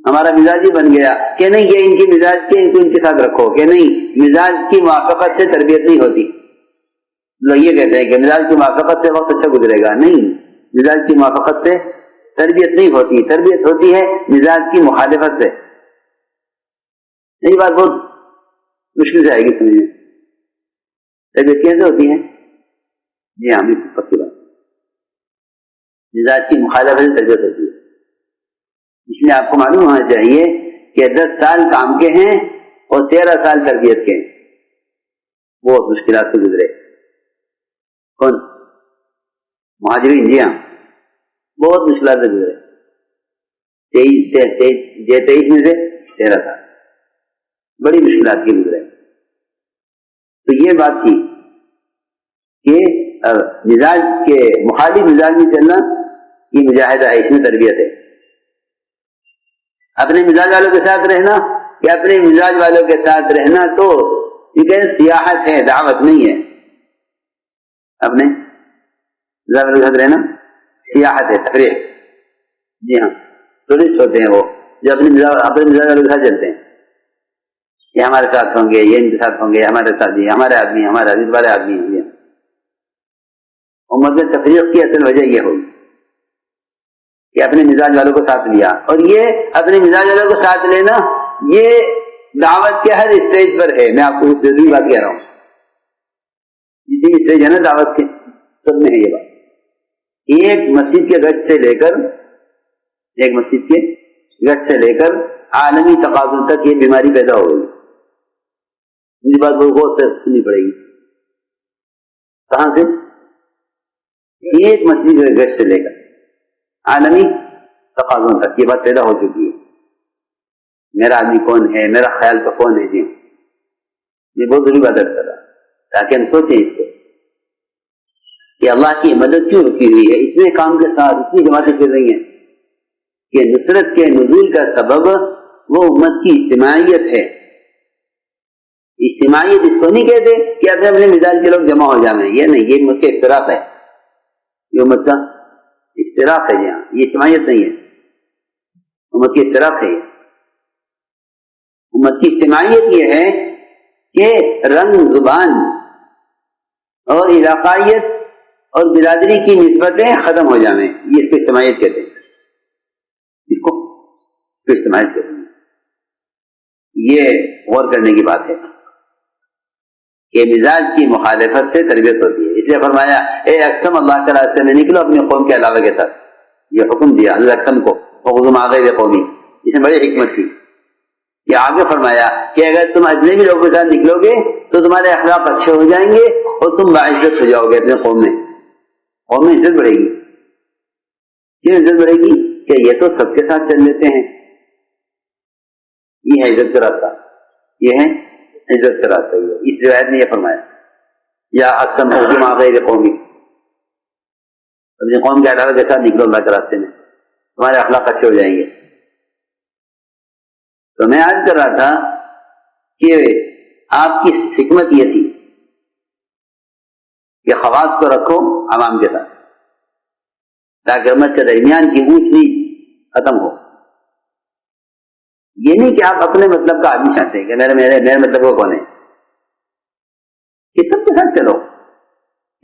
ہمارا مزاج ہی بن گیا کہ نہیں یہ ان کی مزاج کے ان کے ساتھ رکھو، کہ نہیں مزاج کی موافقت سے تربیت نہیں ہوتی. لوگ یہ کہتے ہیں کہ مزاج کی موافقت سے وقت اچھا گزرے گا. نہیں، مزاج کی موافقت سے تربیت نہیں ہوتی، تربیت ہوتی ہے مزاج کی مخالفت سے. یہ بات بہت مشکل سے آئے گی سمجھنے. تربیت کیسے ہوتی ہے؟ جی ہاں، پکی بات، مزاج کی مخالفت سے تربیت ہوتی ہے. اس لیے آپ کو معلوم ہونا چاہیے کہ 10 سال کام کے ہیں اور 13 سال تربیت کے ہیں. بہت مشکلات سے گزرے. کون؟ مہاجرین. جی ہاں، بہت مشکلات سے گزرے. 23 میں سے 13 سال بڑی مشکلات کی گزرے. تو یہ بات تھی کہ مزاج کے مخالف مزاج میں چلنا یہ مجاہدہ ہے، اس میں تربیت ہے. اپنے مزاج والوں کے ساتھ رہنا یا اپنے مزاج والوں کے ساتھ رہنا تو یہ کہ سیاحت ہے، دعوت نہیں ہے. اپنے مزاج والوں کے ساتھ رہنا سیاحت ہے، تفریح. جی ہاں، ٹورسٹ ہوتے ہیں وہ جو اپنے مزاج والوں کے ساتھ چلتے ہیں. یہ ہمارے ساتھ ہوں گے، یہ ان کے ساتھ ہوں گے، ہمارے ساتھ یہ ہمارے آدمی، ہمارے عزیز والے آدمی ہیں. امت میں تفریق کی اصل وجہ یہ ہوگی کہ اپنے مزاج والوں کو ساتھ لیا. اور یہ اپنے مزاج والوں کو ساتھ لینا یہ دعوت کے ہر اسٹیج پر ہے. میں آپ کو اس ضروری بات کہہ رہا ہوں، جتنی اسٹیج ہے نا دعوت کے سب میں ہے یہ بات. ایک مسجد کے گشت سے لے کر عالمی تقابل تک یہ بیماری پیدا ہو گئی. مجھے بات بہت غور سے سننی پڑے گی. کہاں سے؟ ایک مسجد کے گشت سے لے کر عالمی تقاضوں تک یہ بات پیدا ہو چکی ہے. میرا آدمی کون ہے، میرا خیال تو کون ہے. جی یہ بہت بڑی بات کر رہا تاکہ ہم سوچیں اس کو کہ اللہ کی مدد کیوں رکی ہوئی ہے. اتنے کام کے ساتھ اتنی جماعتیں پھر رہی ہیں کہ نصرت کے نزول کا سبب وہ امت کی اجتماعیت ہے. اجتماعیت اس کو نہیں کہتے کہ اپنے اپنے مزاج کے لوگ جمع ہو جائیں. یہ نہیں، یہ امت کا اختلاف ہے، یہ امت کا اختلاف ہے. یہاں یہ اجتماعیت نہیں ہے، امت کی اختلاف ہے. امت کی اجتماعیت یہ ہے کہ رنگ، زبان اور علاقائیت اور برادری کی نسبتیں ختم ہو جائیں. یہ اس کو اجتماعیت کہتے ہیں. اس کو اجتماعیت کہتے ہیں. یہ غور کرنے کی بات ہے کہ مزاج کی مخالفت سے تربیت ہوتی ہے. اس لیے فرمایا اے اقسم اللہ کے راستے میں نکلو اپنے قوم کے علاوہ کے ساتھ. یہ حکم دیا حضرت اقسم کو، وَغُزُمْ عَغَيْرِ قَوْمِي. اس میں بڑی حکمت تھی. یہ آگے فرمایا کہ اگر تم اجنبی لوگوں کے ساتھ نکلو گے تو تمہارے اخلاق اچھے ہو جائیں گے اور تم باعزت ہو جاؤ گے اپنے قوم میں. قوم میں عزت بڑھے گی. کیوں عزت بڑھے گی؟ کہ یہ تو سب کے ساتھ چل لیتے ہیں. یہ ہے عزت کا راستہ، یہ ہے عزت کا راستہ. اس روایت میں یہ فرمایا یا اقسم وَغُزُمْ عَغَيْرِ قَوْمِي، اپنے قوم کے علاوہ کے ساتھ نکلو اللہ کے راستے میں، تمہارے اخلاق اچھے ہو جائیں گے. تو میں عرض کر رہا تھا کہ آپ کی حکمت یہ تھی کہ خواص کو رکھو عوام کے ساتھ تاکہ امت کے درمیان کی اونچ نیچ ختم ہو. یہ نہیں کہ آپ اپنے مطلب کا آدمی چاہتے ہیں کہ میرے مطلب وہ کون ہے، کہ سب کے ساتھ چلو،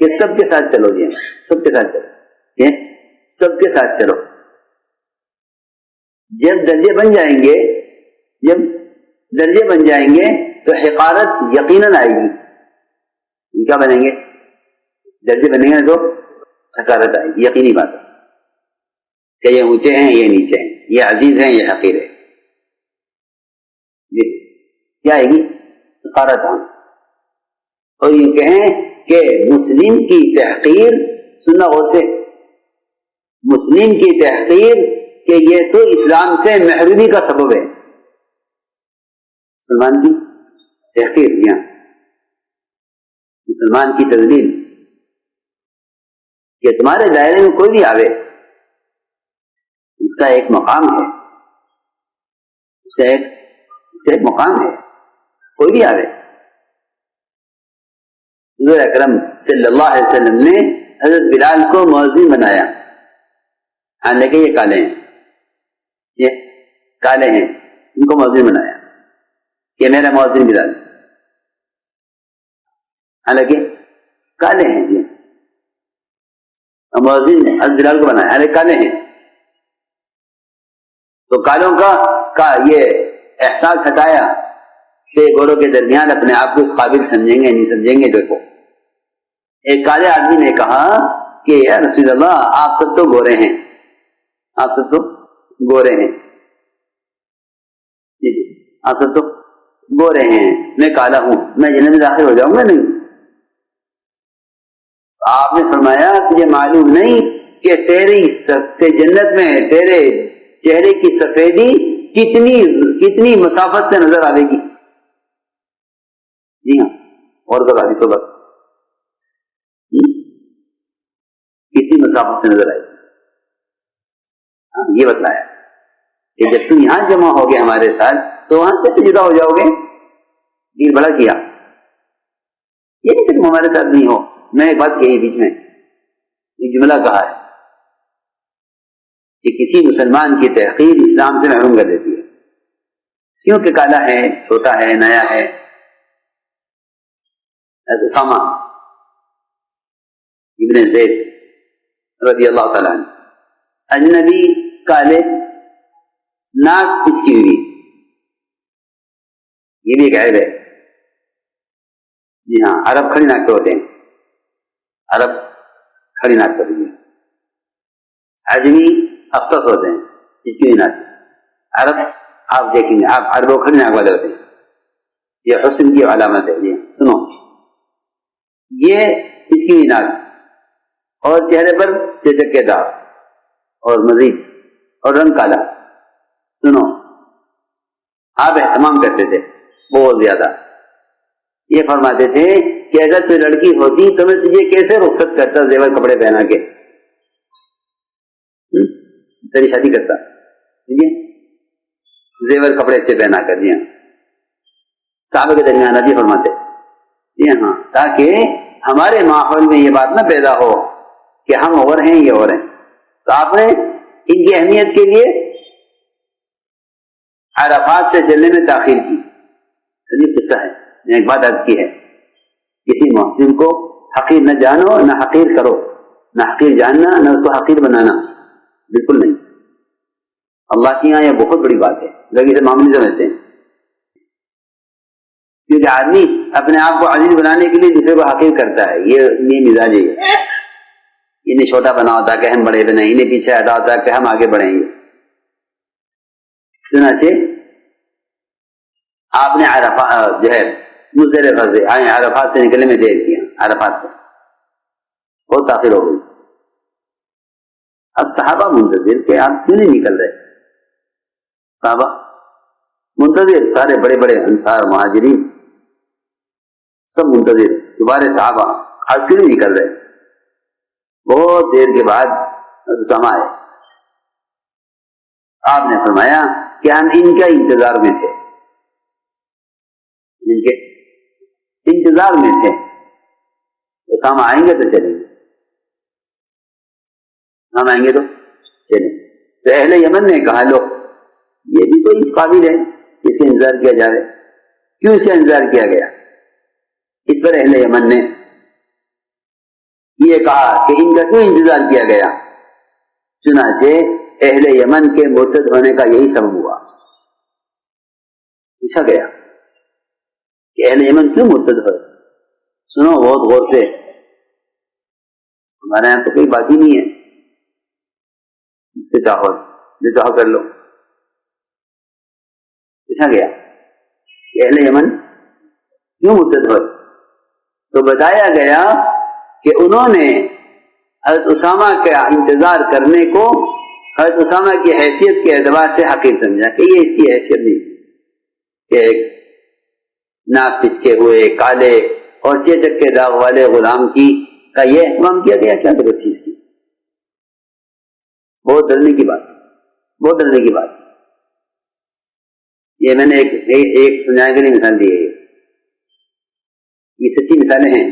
کہ سب کے ساتھ چلو. جی سب کے ساتھ چلو، سب کے ساتھ چلو. جب درجے بن جائیں گے تو حقارت یقیناً آئے گی. کیا بنیں گے؟ درجے بنیں گے تو حقارت آئے گی. یقینی بات ہے کہ یہ اونچے ہیں، یہ نیچے ہیں، یہ عزیز ہیں، یہ حقیر ہے. کیا آئے گی؟ حقارت آئے. اور یہ کہیں کہ مسلم کی تحقیر، سننا غور سے، مسلم کی تحقیر کہ یہ تو اسلام سے محرومی کا سبب ہے. مسلمان کی تحقیر، یہاں مسلمان کی تذلیل، کہ تمہارے دائرے میں کوئی بھی آوے اس کا ایک مقام ہے، اس کا ایک مقام ہے. کوئی بھی آوے. حضور اکرم صلی اللہ علیہ وسلم نے حضرت بلال کو مؤذن بنایا. ہاں لیکن یہ کالے ہیں، یہ کالے ہیں، ان کو مؤذن بنایا کہ میرا مؤذن بلال، حالانکہ کالے ہیں جی، مؤذن حضرت بلال کو بنایا، حالانکہ کالے ہیں. تو کالوں کا یہ احساس ہٹایا کہ گوروں کے درمیان اپنے آپ کو اس قابل سمجھیں گے نہیں سمجھیں گے. دیکھو ایک کالے آدمی نے کہا کہ یا رسول اللہ آپ سب تو گورے ہیں، آپ سب تو گورے ہیں، جی جی آپ سب تو گورے ہیں، میں کالا ہوں، میں جنت میں داخل ہو جاؤں گا نہیں؟ آپ نے فرمایا تجھے معلوم نہیں کہ تیری جنت میں تیرے چہرے کی سفیدی کتنی مسافت سے نظر آئے گی. جی ہاں، اور بتا دی صبح کتنی مسافت سے نظر آئے گی. یہ بتلایا کہ جب تم یہاں جمع ہوگے ہمارے ساتھ تو وہاں کیسے جدا ہو جاؤ گے؟ یہ بڑا کیا، یہ نہیں کہ تم ہمارے ساتھ نہیں ہو. میں ایک بات کہی بیچ میں، ایک جملہ کہا ہے کہ کسی مسلمان کی تحقیر اسلام سے محروم کر دیتی ہے، کیونکہ کالا ہے، چھوٹا ہے، نیا ہے. اسامہ ابن زید رضی اللہ تعالیٰ عنہ، اجنبی، کالے، ناک پچکی ہوئی، یہ بھی ایک عیب ہے. جی ہاں، عرب کھڑی ناک پہ ہوتے ہیں، عرب کھڑی ناک پہ ہوئی ہے. عجمی افطس ہوتے ہیں، اس کی بھی ناک. عرب آپ دیکھیں گے، آپ عربوں کھڑی ناک والے ہوتے ہیں، یہ حسن کی علامت ہے. یہ سنو، یہ اس کی بھی ناک، اور چہرے پر چچک کے داغ، اور مزید اور رنگ کالا. سنو، آپ اہتمام کرتے تھے بہت زیادہ. یہ فرماتے تھے کہ اگر تو لڑکی ہوتی تو میں تجھے کیسے رخصت کرتا زیور کپڑے پہنا کے، تیری شادی کرتا، زیور کپڑے اچھے پہنا کر. جی ہاں، صحابہ کے درمیان ابھی فرماتے. جی ہاں، تاکہ ہمارے ماحول میں یہ بات نہ پیدا ہو کہ ہم اور ہیں یہ اور ہیں. تو آپ نے ان کی اہمیت کے لیے عرفات سے چلنے میں تاخیر کی. عجیب قصہ ہے، میں ایک بات عرض کی ہے، کسی محسن کو حقیر نہ جانو نہ حقیر کرو، نہ حقیر جاننا نہ اس کو حقیر بنانا، بالکل نہیں. اللہ کی یہاں یہ بہت بڑی بات ہے، لوگ اسے معمولی سمجھتے ہیں. کیونکہ آدمی اپنے آپ کو عزیز بنانے کے لیے دوسرے کو حقیر کرتا ہے. یہ مزاج ہے، انہیں چھوٹا بنا ہوتا کہ ہم بڑے بنیں، انہیں پیچھے ہٹا ہوتا کہ ہم آگے بڑھیں. چنانچہ آپ نے عرفات جو ہے مزدلفہ سے عرفات سے نکلنے میں دیر کیا، عرفات سے بہت تاخیر ہو گئی. اب صحابہ منتظر کہ آپ کیوں نہیں نکل رہے؟ صحابہ منتظر، سارے بڑے بڑے انصار مہاجرین سب منتظر، دوبارہ صحابہ آپ کیوں نہیں نکل رہے؟ بہت دیر کے بعد اسامہ آئے. آپ نے فرمایا کہ ہم ان کا انتظار میں تھے، ان کے انتظار میں تھے. اسامہ آئیں گے تو چلیں گے، ہم آئیں گے تو چلیں. تو اہل یمن نے کہا لو یہ بھی تو اس قابل ہے اس کا انتظار کیا جائے. کیوں اس کا انتظار کیا گیا؟ اس پر اہل یمن نے یہ کہا کہ ان کا کیوں انتظار کیا گیا؟ چنانچہ اہل یمن کے مرتد ہونے کا یہی سبب ہوا. پوچھا گیا کہ اہل یمن کیوں مرتد ہوئے؟ سنو بہت غور سے، ہمارے یہاں تو کوئی بات ہی نہیں ہے، اس کے چاہو جو چاہو کر لو. پوچھا گیا کہ اہل یمن کیوں مرتد ہوئے؟ تو بتایا گیا کہ انہوں نے حضرت اسامہ کا انتظار کرنے کو حضرت اسامہ کی حیثیت کے اعتبار سے حقیر سمجھا کہ یہ اس کی حیثیت نہیں کہ ایک ناک پچکے ہوئے کالے اور چیچک کے داغ والے غلام کی کا یہ اہتمام کیا گیا. کیا ضرورت تھی اس کی؟ بہت ڈرنے کی بات، بہت ڈرنے کی بات. یہ میں نے ایک سمجھانے کے لیے مثال دی ہے، یہ سچی مثالیں ہیں.